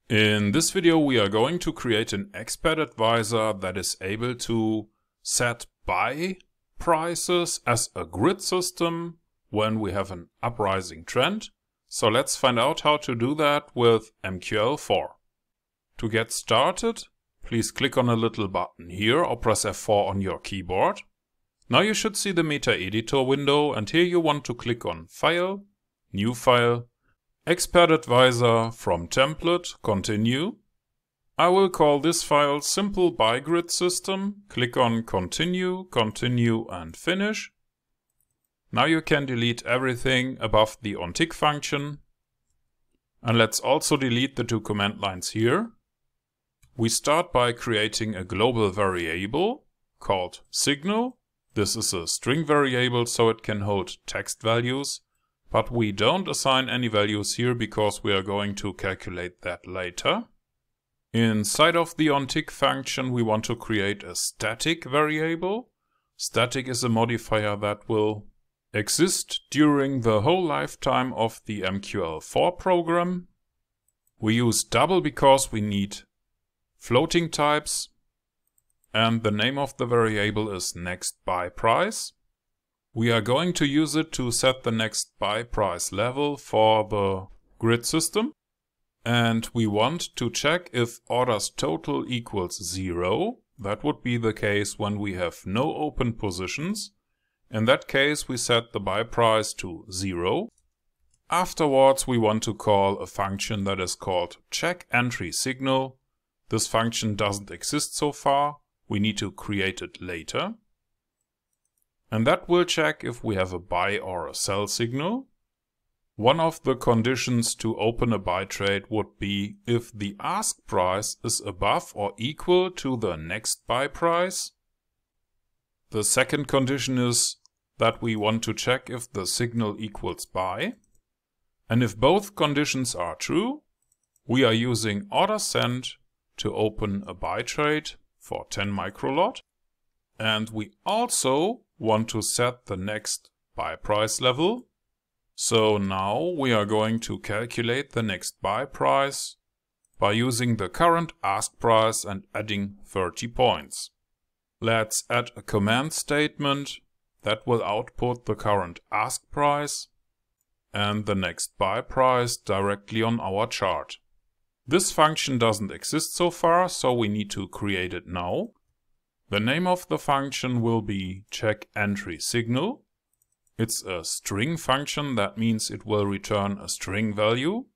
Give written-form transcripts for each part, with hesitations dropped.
In this video we are going to create an expert advisor that is able to set buy prices as a grid system when we have an uprising trend. So let's find out how to do that with MQL4. To get started, please click on a little button here or press F4 on your keyboard. Now you should see the MetaEditor window, and here you want to click on File, New File, Expert Advisor from Template, Continue. I will call this file Simple Buy Grid System. Click on Continue, Continue and Finish. Now you can delete everything above the onTick function. And let's also delete the two command lines here. We start by creating a global variable called signal. This is a string variable, so it can hold text values. But we don't assign any values here because we are going to calculate that later. Inside of the onTick function we want to create a static variable. Static is a modifier that will exist during the whole lifetime of the MQL4 program. We use double because we need floating types, and the name of the variable is nextBuyPrice. We are going to use it to set the next buy price level for the grid system. And we want to check if orders total equals 0. That would be the case when we have no open positions. In that case, we set the buy price to 0. Afterwards, we want to call a function that is called checkEntrySignal. This function doesn't exist so far. We need to create it later. And that will check if we have a buy or a sell signal. One of the conditions to open a buy trade would be if the ask price is above or equal to the next buy price. The second condition is that we want to check if the signal equals buy. And if both conditions are true, we are using orderSend to open a buy trade for 10 microlot. And we also want to set the next buy price level. So now we are going to calculate the next buy price by using the current ask price and adding 30 points. Let's add a command statement that will output the current ask price and the next buy price directly on our chart. This function doesn't exist so far, so we need to create it now. The name of the function will be checkEntrySignal. It's a string function, that means it will return a string value.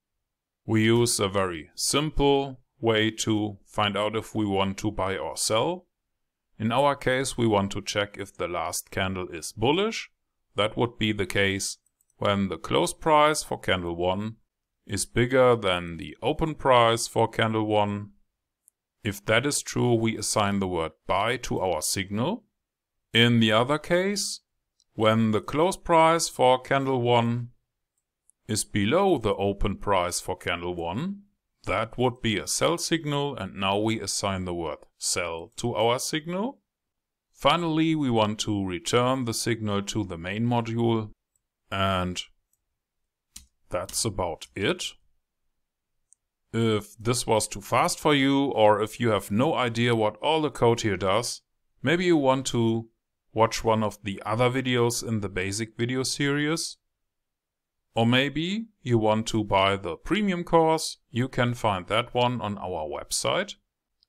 We use a very simple way to find out if we want to buy or sell. In our case, we want to check if the last candle is bullish. That would be the case when the close price for candle 1 is bigger than the open price for candle 1. If that is true, we assign the word buy to our signal. In the other case, when the close price for candle 1 is below the open price for candle 1, that would be a sell signal, and now we assign the word sell to our signal. Finally, we want to return the signal to the main module, and that's about it. If this was too fast for you, or if you have no idea what all the code here does, maybe you want to watch one of the other videos in the basic video series. Or maybe you want to buy the premium course. You can find that one on our website.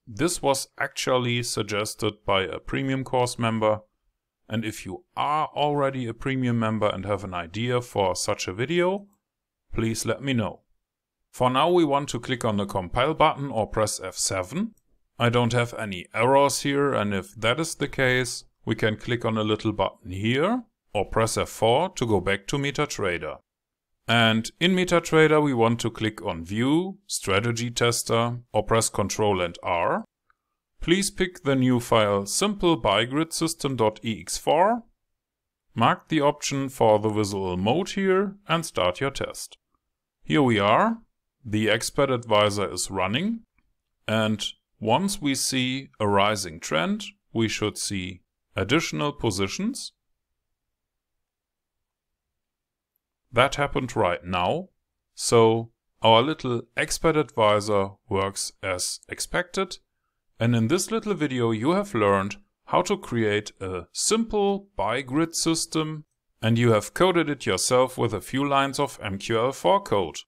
This was actually suggested by a premium course member. And if you are already a premium member and have an idea for such a video, please let me know. For now we want to click on the compile button or press F7. I don't have any errors here, and if that is the case, we can click on a little button here or press F4 to go back to MetaTrader. And in MetaTrader we want to click on View, Strategy Tester or press Ctrl and R. Please pick the new file simplebuyGridSystem.ex4. Mark the option for the visual mode here and start your test. Here we are. The expert advisor is running, and once we see a rising trend, we should see additional positions. That happened right now, so our little expert advisor works as expected. And in this little video you have learned how to create a simple buy grid system, and you have coded it yourself with a few lines of MQL4 code.